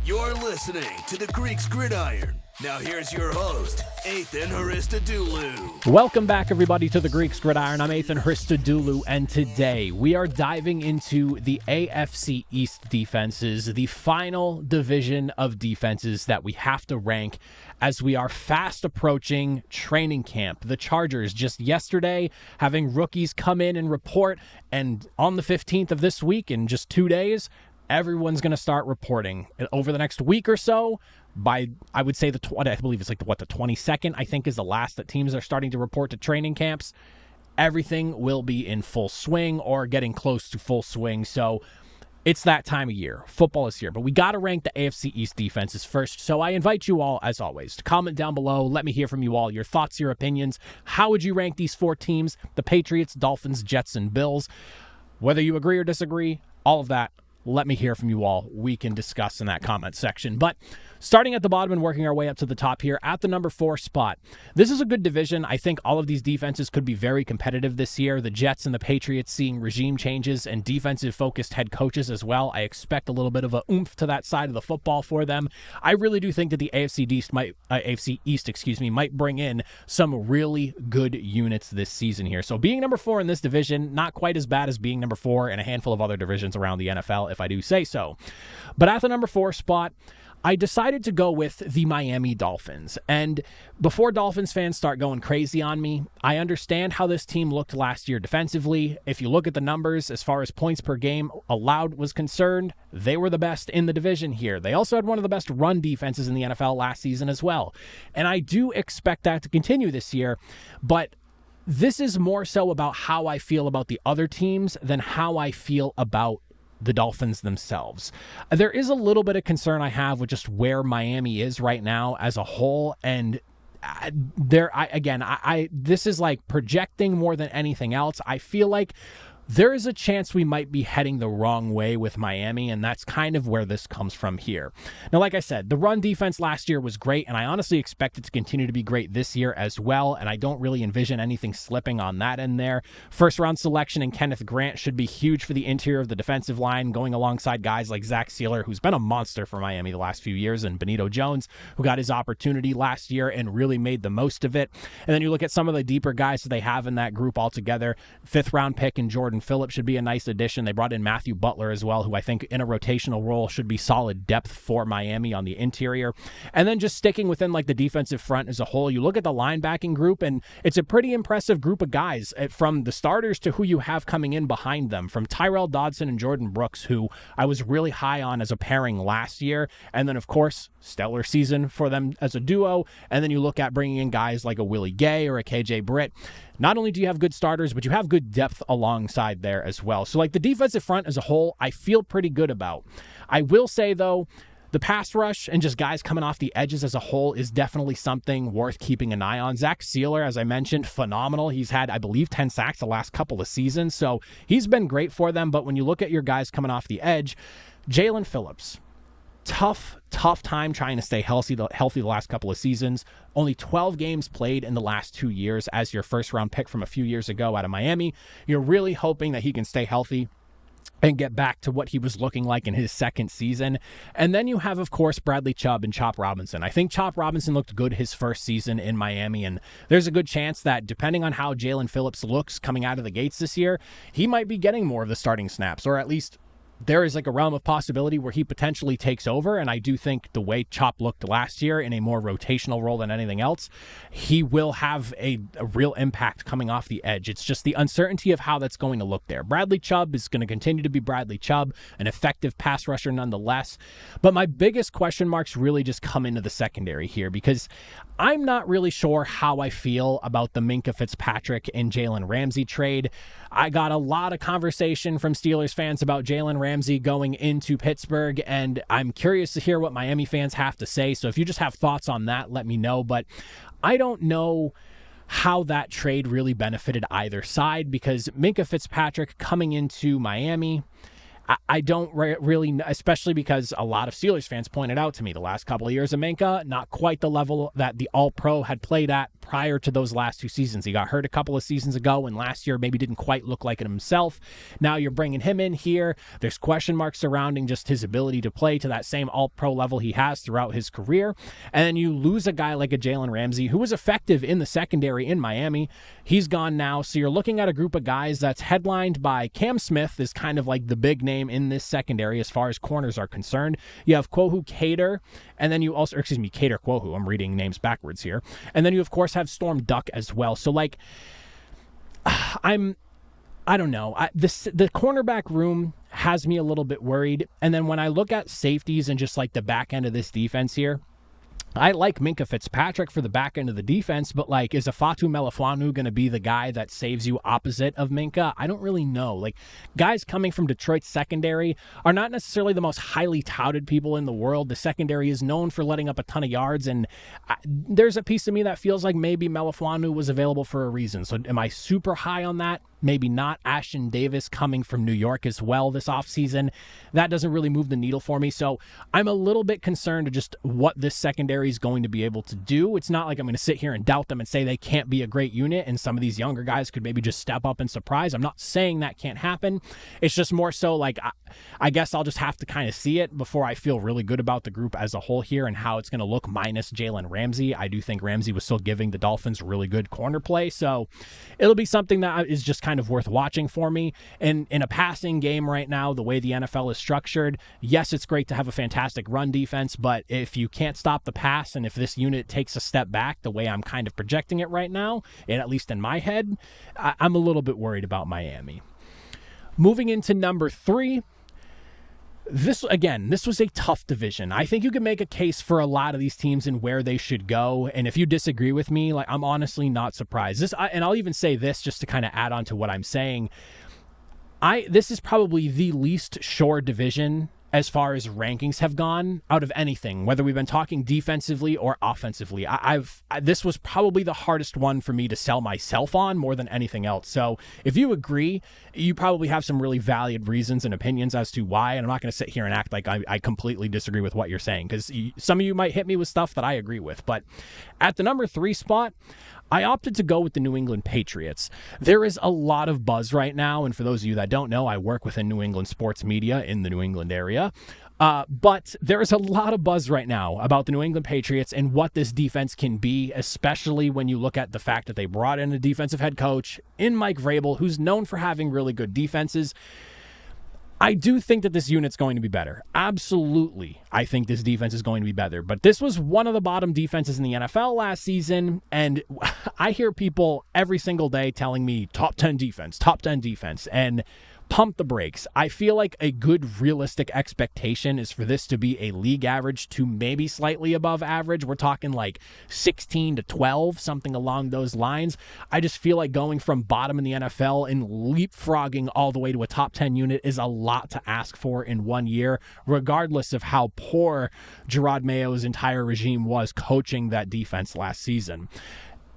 You're listening to the Greeks Gridiron. Now here's your host, Ethan Hristodoulou. Welcome back, everybody, to the Greeks Gridiron. I'm Ethan Hristodoulou, and today we are diving into the AFC East Defenses, the final division of defenses that we have to rank as we are fast approaching training camp. The Chargers just yesterday having rookies come in and report, and on the 15th of this week, in just 2 days, everyone's going to start reporting. Over the next week or so, by, I would say, I believe it's the 22nd, I think, is the last that teams are starting to report to training camps. Everything will be in full swing or getting close to full swing. So it's that time of year. Football is here. But we got to rank the AFC East defenses first. So I invite you all, as always, to comment down below. Let me hear from you all. Your thoughts, your opinions. How would you rank these four teams? The Patriots, Dolphins, Jets, and Bills. Whether you agree or disagree, all of that. Let me hear from you all. We can discuss in that comment section. But starting at the bottom and working our way up to the top here at the number 4 spot. This is a good division. I think all of these defenses could be very competitive this year. The Jets and the Patriots seeing regime changes and defensive-focused head coaches as well. I expect a little bit of a oomph to that side of the football for them. I really do think that the AFC East might bring in some really good units this season here. So being number 4 in this division, not quite as bad as being number 4 in a handful of other divisions around the NFL, if I do say so. But at the number 4 spot, I decided to go with the Miami Dolphins. And before Dolphins fans start going crazy on me, I understand how this team looked last year defensively. If you look at the numbers, as far as points per game allowed was concerned, they were the best in the division here. They also had one of the best run defenses in the NFL last season as well. And I do expect that to continue this year, but this is more so about how I feel about the other teams than how I feel about the Dolphins themselves. There is a little bit of concern I have with just where Miami is right now as a whole, and this is like projecting more than anything else. I feel like there is a chance we might be heading the wrong way with Miami, and that's kind of where this comes from here. Now, like I said, the run defense last year was great, and I honestly expect it to continue to be great this year as well, and I don't really envision anything slipping on that end there. First-round selection in Kenneth Grant should be huge for the interior of the defensive line, going alongside guys like Zach Sealer, who's been a monster for Miami the last few years, and Benito Jones, who got his opportunity last year and really made the most of it. And then you look at some of the deeper guys that they have in that group altogether. Fifth-round pick in Jordan Phillips should be a nice addition. They brought in Matthew Butler as well, who I think in a rotational role should be solid depth for Miami on the interior. And then just sticking within like the defensive front as a whole, you look at the linebacking group, and it's a pretty impressive group of guys, from the starters to who you have coming in behind them, from Tyrell Dodson and Jordan Brooks, who I was really high on as a pairing last year. And then, of course, stellar season for them as a duo. And then you look at bringing in guys like a Willie Gay or a KJ Britt. Not only do you have good starters, but you have good depth alongside there as well. So like the defensive front as a whole, I feel pretty good about. I will say, though, the pass rush and just guys coming off the edges as a whole is definitely something worth keeping an eye on. Zach Sealer, as I mentioned, phenomenal. He's had, I believe, 10 sacks the last couple of seasons, so he's been great for them. But when you look at your guys coming off the edge, Jalen Phillips, tough time trying to stay healthy the last couple of seasons. Only 12 games played in the last 2 years as your first-round pick from a few years ago out of Miami. You're really hoping that he can stay healthy and get back to what he was looking like in his second season. And then you have, of course, Bradley Chubb and Chop Robinson. I think Chop Robinson looked good his first season in Miami, and there's a good chance that depending on how Jalen Phillips looks coming out of the gates this year, he might be getting more of the starting snaps, or at least there is like a realm of possibility where he potentially takes over. And I do think the way Chop looked last year in a more rotational role than anything else, he will have a real impact coming off the edge. It's just the uncertainty of how that's going to look there. Bradley Chubb is going to continue to be Bradley Chubb, an effective pass rusher nonetheless. But my biggest question marks really just come into the secondary here, because I'm not really sure how I feel about the Minkah Fitzpatrick and Jalen Ramsey trade. I got a lot of conversation from Steelers fans about Jalen Ramsey going into Pittsburgh, and I'm curious to hear what Miami fans have to say. So if you just have thoughts on that, let me know. But I don't know how that trade really benefited either side, because Minkah Fitzpatrick coming into Miami, I don't really, especially because a lot of Steelers fans pointed out to me the last couple of years of Minkah, not quite the level that the All-Pro had played at prior to those last 2 seasons. He got hurt a couple of seasons ago, and last year maybe didn't quite look like it himself. Now you're bringing him in here. There's question marks surrounding just his ability to play to that same All-Pro level he has throughout his career. And then you lose a guy like a Jalen Ramsey, who was effective in the secondary in Miami. He's gone now, so you're looking at a group of guys that's headlined by Cam Smith, is kind of like the big name in this secondary as far as corners are concerned. You have Kwohu Cater, and then you also, Cater Kwohu, I'm reading names backwards here. And then you, of course, have Storm Duck as well. So, like, I don't know. The cornerback room has me a little bit worried. And then when I look at safeties and just, like, the back end of this defense here, I like Minkah Fitzpatrick for the back end of the defense, but like, is Fatu Melifonwu going to be the guy that saves you opposite of Minkah? I don't really know. Like, guys coming from Detroit's secondary are not necessarily the most highly touted people in the world. The secondary is known for letting up a ton of yards, and there's a piece of me that feels like maybe Melifonwu was available for a reason. So am I super high on that? Maybe not. Ashton Davis coming from New York as well this offseason. That doesn't really move the needle for me. So I'm a little bit concerned of just what this secondary is going to be able to do. It's not like I'm going to sit here and doubt them and say they can't be a great unit and some of these younger guys could maybe just step up and surprise. I'm not saying that can't happen. It's just more so like, I guess I'll just have to kind of see it before I feel really good about the group as a whole here and how it's going to look minus Jalen Ramsey. I do think Ramsey was still giving the Dolphins really good corner play. So it'll be something that is just kind of worth watching for me. And in a passing game right now, the way the NFL is structured, yes, it's great to have a fantastic run defense, but if you can't stop the pass and if this unit takes a step back the way I'm kind of projecting it right now, and at least in my head, I'm a little bit worried about Miami. Moving into number 3, this was a tough division. I think you can make a case for a lot of these teams and where they should go. And if you disagree with me, like, I'm honestly not surprised. And I'll even say this just to kind of add on to what I'm saying. This is probably the least sure division as far as rankings have gone out of anything, whether we've been talking defensively or offensively. This was probably the hardest one for me to sell myself on more than anything else. So if you agree, you probably have some really valid reasons and opinions as to why, and I'm not going to sit here and act like I completely disagree with what you're saying, because some of you might hit me with stuff that I agree with. But at the number 3 spot, I opted to go with the New England Patriots. There is a lot of buzz right now, and for those of you that don't know, I work within New England sports media in the New England area. But there is a lot of buzz right now about the New England Patriots and what this defense can be, especially when you look at the fact that they brought in a defensive head coach in Mike Vrabel, who's known for having really good defenses. I do think that this unit's going to be better. Absolutely, I think this defense is going to be better. But this was one of the bottom defenses in the NFL last season, and I hear people every single day telling me top 10 defense, and pump the brakes. I feel like a good realistic expectation is for this to be a league average to maybe slightly above average. We're talking like 16 to 12, something along those lines. I just feel like going from bottom in the NFL and leapfrogging all the way to a top 10 unit is a lot to ask for in 1 year, regardless of how poor Gerard Mayo's entire regime was coaching that defense last season.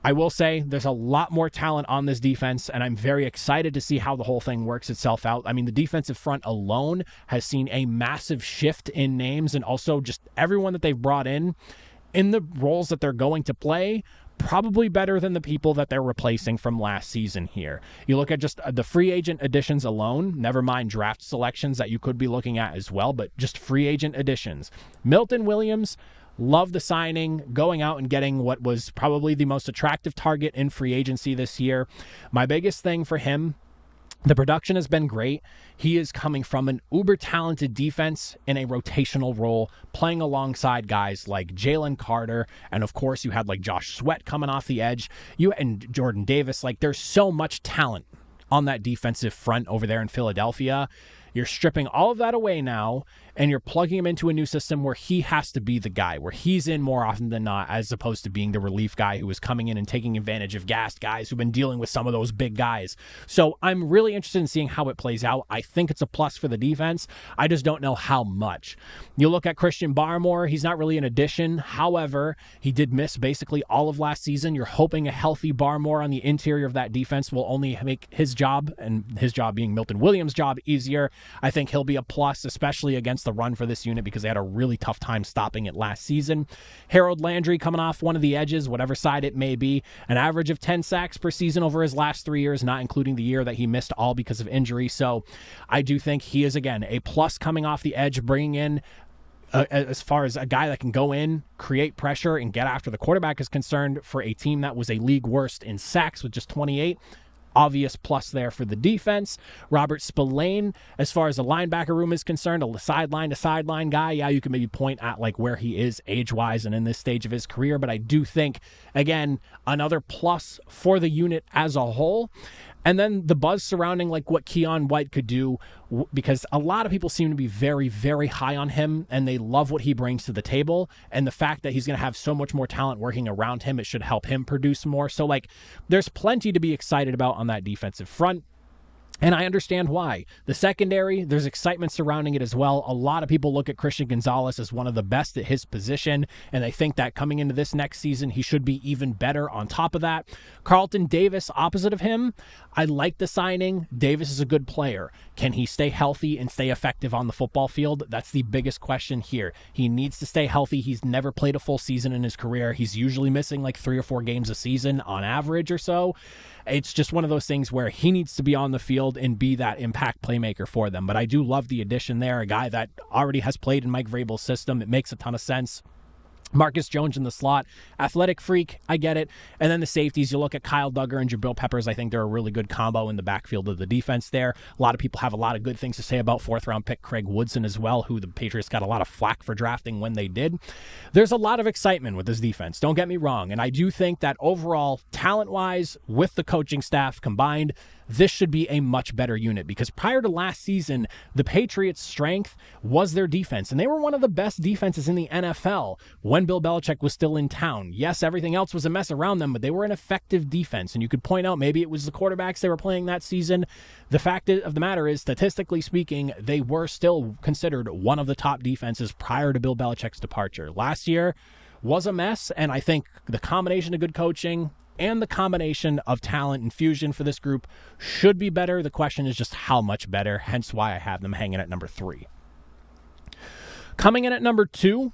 I will say there's a lot more talent on this defense, and I'm very excited to see how the whole thing works itself out. I mean, the defensive front alone has seen a massive shift in names, and also just everyone that they've brought in the roles that they're going to play, probably better than the people that they're replacing from last season here. You look at just the free agent additions alone, never mind draft selections that you could be looking at as well, but just free agent additions. Milton Williams, love the signing, going out and getting what was probably the most attractive target in free agency this year. My biggest thing for him, the production has been great. He is coming from an uber-talented defense in a rotational role, playing alongside guys like Jalen Carter, and of course you had like Josh Sweat coming off the edge, and Jordan Davis. Like, there's so much talent on that defensive front over there in Philadelphia. You're stripping all of that away now, and you're plugging him into a new system where he has to be the guy, where he's in more often than not, as opposed to being the relief guy who is coming in and taking advantage of gassed guys who've been dealing with some of those big guys. So I'm really interested in seeing how it plays out. I think it's a plus for the defense. I just don't know how much. You look at Christian Barmore, he's not really an addition. However, he did miss basically all of last season. You're hoping a healthy Barmore on the interior of that defense will only make his job, and his job being Milton Williams' job, easier. I think he'll be a plus, especially against the run for this unit because they had a really tough time stopping it last season. Harold Landry coming off one of the edges, whatever side it may be, an average of 10 sacks per season over his last 3 years, not including the year that he missed all because of injury. So I do think he is, again, a plus coming off the edge, bringing in as far as a guy that can go in, create pressure, and get after the quarterback is concerned for a team that was a league worst in sacks with just 28. Obvious plus there for the defense. Robert Spillane, as far as the linebacker room is concerned, a sideline to sideline guy. Yeah, you can maybe point at like where he is age-wise and in this stage of his career, but I do think, again, another plus for the unit as a whole. And then the buzz surrounding like what Keon White could do, because a lot of people seem to be very, very high on him and they love what he brings to the table. And the fact that he's going to have so much more talent working around him, it should help him produce more. So like there's plenty to be excited about on that defensive front. And I understand why. The secondary, there's excitement surrounding it as well. A lot of people look at Christian Gonzalez as one of the best at his position, and they think that coming into this next season, he should be even better on top of that. Carlton Davis, opposite of him, I like the signing. Davis is a good player. Can he stay healthy and stay effective on the football field? That's the biggest question here. He needs to stay healthy. He's never played a full season in his career. He's usually missing like 3 or 4 games a season on average or so. It's just one of those things where he needs to be on the field and be that impact playmaker for them. But I do love the addition there, a guy that already has played in Mike Vrabel's system. It makes a ton of sense. Marcus Jones in the slot, athletic freak, I get it. And then the safeties, you look at Kyle Duggar and Jabril Peppers, I think they're a really good combo in the backfield of the defense there. A lot of people have a lot of good things to say about 4th-round pick Craig Woodson as well, who the Patriots got a lot of flack for drafting when they did. There's a lot of excitement with this defense, don't get me wrong. And I do think that overall, talent-wise, with the coaching staff combined, this should be a much better unit because prior to last season, the Patriots' strength was their defense, and they were one of the best defenses in the NFL when Bill Belichick was still in town. Yes, everything else was a mess around them, but they were an effective defense, and you could point out maybe it was the quarterbacks they were playing that season. The fact of the matter is, statistically speaking, they were still considered one of the top defenses prior to Bill Belichick's departure. Last year was a mess, and I think the combination of good coaching and the combination of talent and fusion for this group should be better. The question is just how much better, hence why I have them hanging at number 3. Coming in at number 2,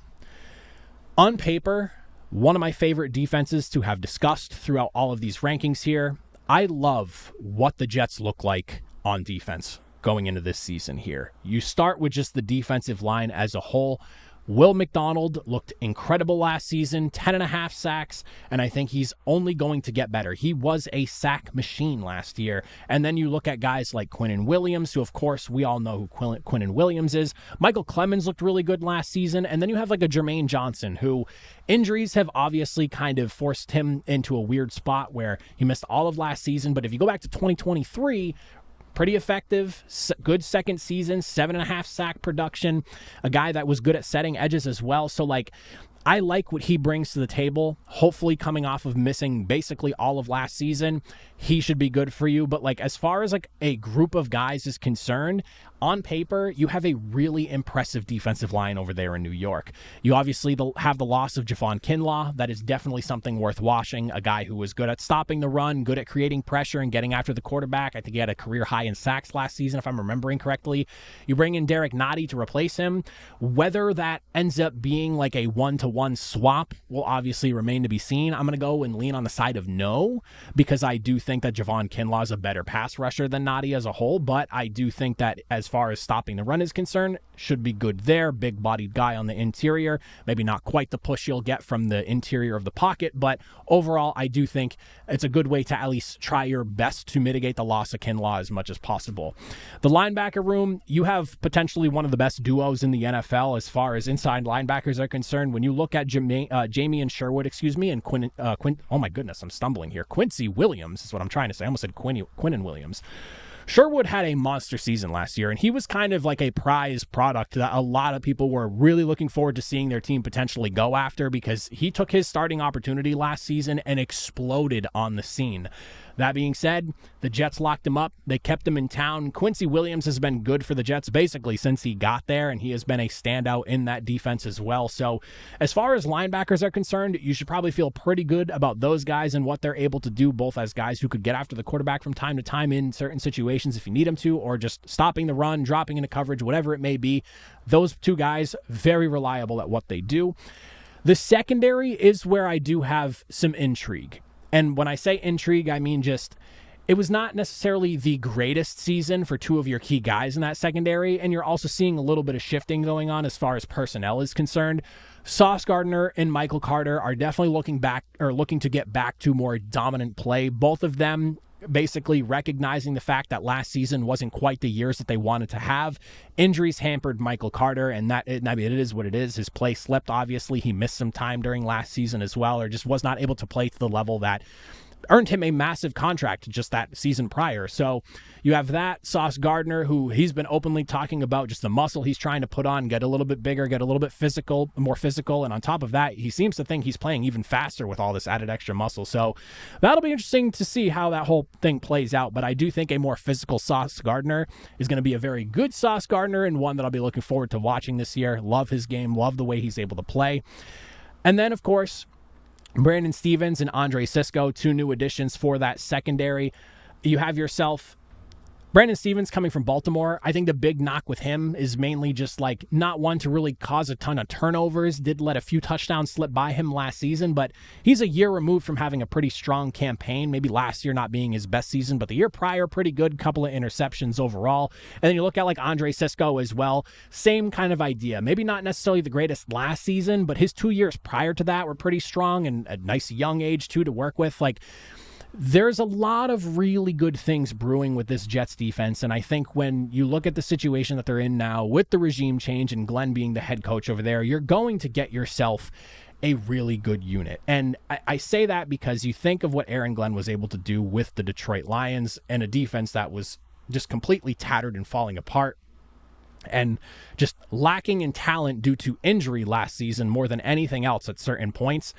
on paper, one of my favorite defenses to have discussed throughout all of these rankings here. I love what the Jets look like on defense going into this season here. You start with just the defensive line as a whole. Will McDonald looked incredible last season, 10.5 sacks, and I think he's only going to get better. He was a sack machine last year. And then you look at guys like Quinnen Williams, who, of course, we all know who Quinnen Williams is. Michael Clemens looked really good last season. And then you have like a Jermaine Johnson, who injuries have obviously kind of forced him into a weird spot where he missed all of last season. But if you go back to 2023, pretty effective, good second season, 7.5 sack production, a guy that was good at setting edges as well. So like, I like what he brings to the table. Hopefully coming off of missing basically all of last season, he should be good for you. But like, as far as like a group of guys is concerned, on paper, you have a really impressive defensive line over there in New York. You obviously have the loss of Javon Kinlaw. That is definitely something worth watching. A guy who was good at stopping the run, good at creating pressure and getting after the quarterback. I think he had a career high in sacks last season, if I'm remembering correctly. You bring in Derek Nottie to replace him. Whether that ends up being like a one-to-one swap will obviously remain to be seen. I'm going to go and lean on the side of no, because I do think that Javon Kinlaw is a better pass rusher than Nottie as a whole, but I do think that as far as stopping the run is concerned, should be good there. Big-bodied guy on the interior. Maybe not quite the push you'll get from the interior of the pocket, but overall, I do think it's a good way to at least try your best to mitigate the loss of Kinlaw as much as possible. The linebacker room, you have potentially one of the best duos in the NFL as far as inside linebackers are concerned. When you look at Jamie Sherwood, and oh my goodness, I'm stumbling here. Quincy Williams is what I'm trying to say. I almost said Quinnen Williams. Sherwood had a monster season last year, and he was kind of like a prize product that a lot of people were really looking forward to seeing their team potentially go after, because he took his starting opportunity last season and exploded on the scene. That being said, the Jets locked him up. They kept him in town. Quincy Williams has been good for the Jets basically since he got there, and he has been a standout in that defense as well. So as far as linebackers are concerned, you should probably feel pretty good about those guys and what they're able to do, both as guys who could get after the quarterback from time to time in certain situations if you need them to, or just stopping the run, dropping into coverage, whatever it may be. Those two guys, very reliable at what they do. The secondary is where I do have some intrigue. And when I say intrigue, I mean just it was not necessarily the greatest season for two of your key guys in that secondary, and you're also seeing a little bit of shifting going on as far as personnel is concerned. Sauce Gardner and Michael Carter are definitely looking to get back to more dominant play. Both of them basically recognizing the fact that last season wasn't quite the years that they wanted to have. Injuries hampered Michael Carter, and it is what it is. His play slipped, obviously. He missed some time during last season as well, or just was not able to play to the level that earned him a massive contract just that season prior. So you have that. Sauce Gardner, who he's been openly talking about just the muscle he's trying to put on, get a little bit bigger, get a little bit more physical. And on top of that, he seems to think he's playing even faster with all this added extra muscle. So that'll be interesting to see how that whole thing plays out. But I do think a more physical Sauce Gardner is going to be a very good Sauce Gardner, and one that I'll be looking forward to watching this year. Love his game, love the way he's able to play. And then, of course, Brandon Stevens and Andre Sisco, two new additions for that secondary. You have yourself Brandon Stevens coming from Baltimore. I think the big knock with him is mainly just like not one to really cause a ton of turnovers. Did let a few touchdowns slip by him last season, but he's a year removed from having a pretty strong campaign. Maybe last year not being his best season, but the year prior, pretty good. Couple of interceptions overall. And then you look at like Andre Sisco as well. Same kind of idea. Maybe not necessarily the greatest last season, but his 2 years prior to that were pretty strong, and a nice young age too to work with. Like, there's a lot of really good things brewing with this Jets defense, and I think when you look at the situation that they're in now with the regime change and Glenn being the head coach over there, you're going to get yourself a really good unit. And I say that because you think of what Aaron Glenn was able to do with the Detroit Lions and a defense that was just completely tattered and falling apart and just lacking in talent due to injury last season more than anything else at certain points.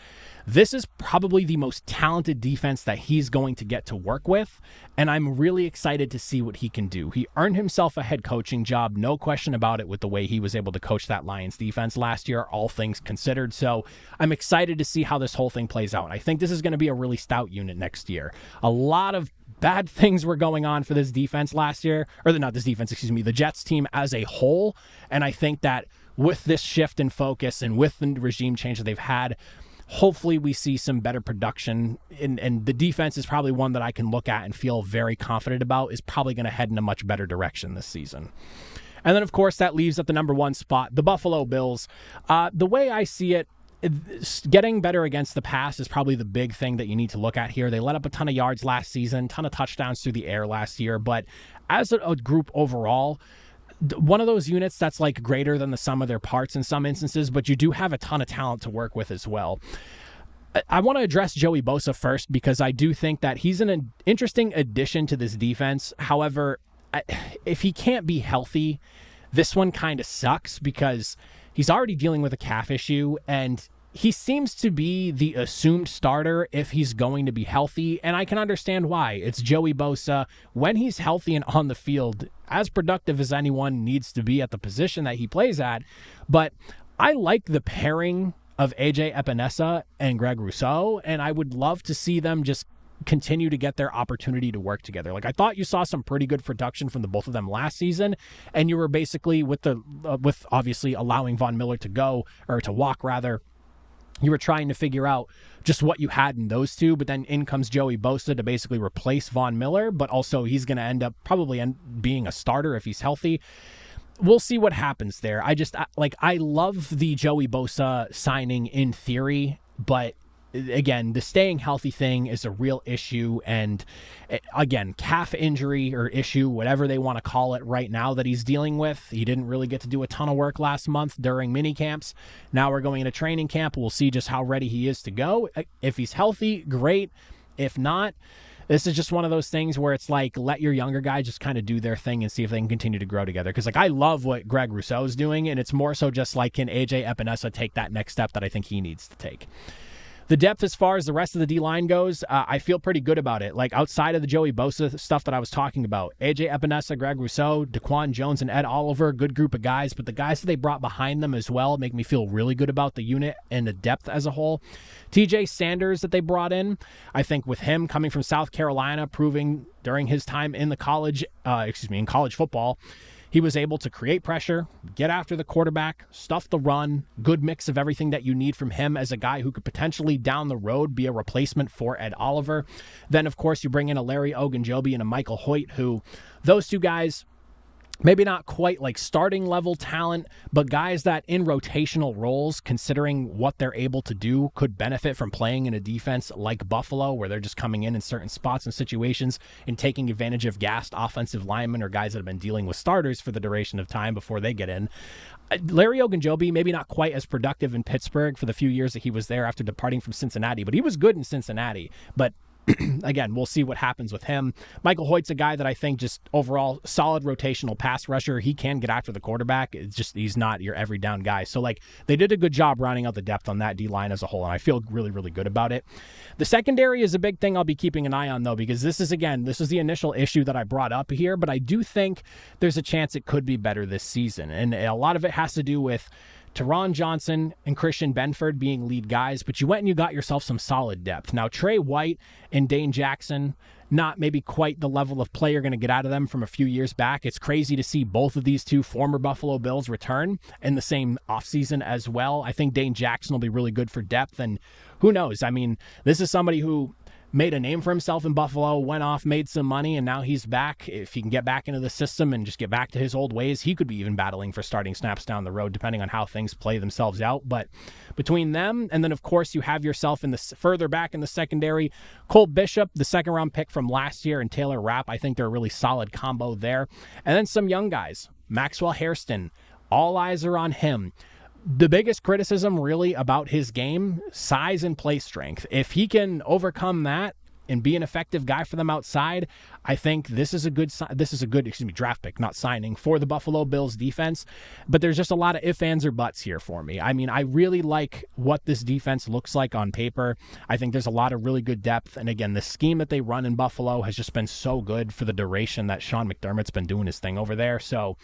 This is probably the most talented defense that he's going to get to work with, and I'm really excited to see what he can do. He earned himself a head coaching job, no question about it, with the way he was able to coach that Lions defense last year, all things considered. So I'm excited to see how this whole thing plays out. I think this is going to be a really stout unit next year. A lot of bad things were going on for this defense last year, the Jets team as a whole. And I think that with this shift in focus and with the regime change that they've had, hopefully we see some better production. And the defense is probably one that I can look at and feel very confident about is probably going to head in a much better direction this season. And then, of course, that leaves at the number one spot, the Buffalo Bills. The way I see it, getting better against the pass is probably the big thing that you need to look at here. They let up a ton of yards last season, ton of touchdowns through the air last year, but as a group overall, one of those units that's like greater than the sum of their parts in some instances, but you do have a ton of talent to work with as well. I want to address Joey Bosa first because I do think that he's an interesting addition to this defense. However, if he can't be healthy, this one kind of sucks because he's already dealing with a calf issue, and he seems to be the assumed starter if he's going to be healthy, and I can understand why. It's Joey Bosa. When he's healthy and on the field, as productive as anyone needs to be at the position that he plays at, but I like the pairing of AJ Epinesa and Greg Rousseau, and I would love to see them just continue to get their opportunity to work together. Like, I thought you saw some pretty good production from the both of them last season, and you were basically with obviously allowing Von Miller to walk rather. You were trying to figure out just what you had in those two, but then in comes Joey Bosa to basically replace Von Miller, but also he's going to end up probably being a starter if he's healthy. We'll see what happens there. I love the Joey Bosa signing in theory, but again, the staying healthy thing is a real issue. And again, calf injury or issue, whatever they want to call it right now that he's dealing with. He didn't really get to do a ton of work last month during mini camps. Now we're going into training camp. We'll see just how ready he is to go. If he's healthy, great. If not, this is just one of those things where it's like, let your younger guys just kind of do their thing and see if they can continue to grow together. Because I love what Greg Rousseau is doing, and it's more so just like, can AJ Epinesa take that next step that I think he needs to take? The depth as far as the rest of the D-line goes, I feel pretty good about it. Like outside of the Joey Bosa stuff that I was talking about, AJ Epinesa, Greg Rousseau, Daquan Jones, and Ed Oliver, good group of guys, but the guys that they brought behind them as well make me feel really good about the unit and the depth as a whole. TJ Sanders that they brought in, I think with him coming from South Carolina, proving during his time in college football, he was able to create pressure, get after the quarterback, stuff the run, good mix of everything that you need from him as a guy who could potentially down the road be a replacement for Ed Oliver. Then, of course, you bring in a Larry Ogunjobi and a Michael Hoyt, who those two guys, maybe not quite like starting level talent, but guys that in rotational roles, considering what they're able to do, could benefit from playing in a defense like Buffalo, where they're just coming in certain spots and situations and taking advantage of gassed offensive linemen or guys that have been dealing with starters for the duration of time before they get in. Larry Ogunjobi, maybe not quite as productive in Pittsburgh for the few years that he was there after departing from Cincinnati, but he was good in Cincinnati. But again, we'll see what happens with him. Michael Hoyt's a guy that I think just overall solid rotational pass rusher. He can get after the quarterback. It's just he's not your every down guy. So like they did a good job rounding out the depth on that D-line as a whole, and I feel really, really good about it. The secondary is a big thing I'll be keeping an eye on, though, because this is the initial issue that I brought up here, but I do think there's a chance it could be better this season. And a lot of it has to do with Teron Johnson and Christian Benford being lead guys, but you went and you got yourself some solid depth. Now, Trey White and Dane Jackson, not maybe quite the level of play you're going to get out of them from a few years back. It's crazy to see both of these two former Buffalo Bills return in the same offseason as well. I think Dane Jackson will be really good for depth, and who knows? I mean, this is somebody who made a name for himself in Buffalo, went off, made some money, and now he's back. If he can get back into the system and just get back to his old ways, he could be even battling for starting snaps down the road, depending on how things play themselves out. But between them, and then, of course, you have yourself in the further back in the secondary, Cole Bishop, the second-round pick from last year, and Taylor Rapp. I think they're a really solid combo there. And then some young guys, Maxwell Hairston. All eyes are on him. The biggest criticism really about his game, size and play strength. If he can overcome that and be an effective guy for them outside, I think this is a good draft pick, not signing, for the Buffalo Bills defense. But there's just a lot of ifs, ands, or buts here for me. I mean, I really like what this defense looks like on paper. I think there's a lot of really good depth. And again, the scheme that they run in Buffalo has just been so good for the duration that Sean McDermott's been doing his thing over there. So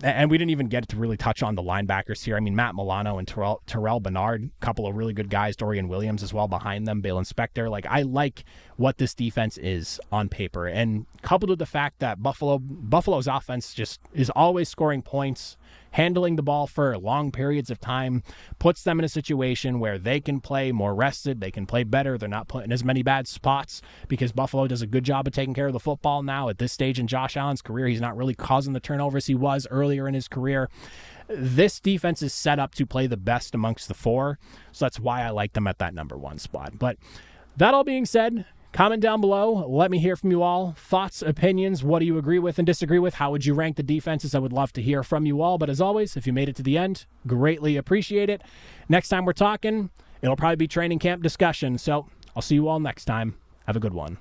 and we didn't even get to really touch on the linebackers here. I mean, Matt Milano and Terrell Bernard, a couple of really good guys. Dorian Williams as well behind them, Balen Spector. Like, I like what this defense is on paper. And coupled with the fact that Buffalo's offense just is always scoring points, handling the ball for long periods of time, puts them in a situation where they can play more rested, they can play better, they're not put in as many bad spots because Buffalo does a good job of taking care of the football now. At this stage in Josh Allen's career, he's not really causing the turnovers he was earlier in his career. This defense is set up to play the best amongst the four, so that's why I like them at that number one spot. But that all being said, comment down below. Let me hear from you all. Thoughts, opinions. What do you agree with and disagree with? How would you rank the defenses? I would love to hear from you all. But as always, if you made it to the end, greatly appreciate it. Next time we're talking, it'll probably be training camp discussion. So I'll see you all next time. Have a good one.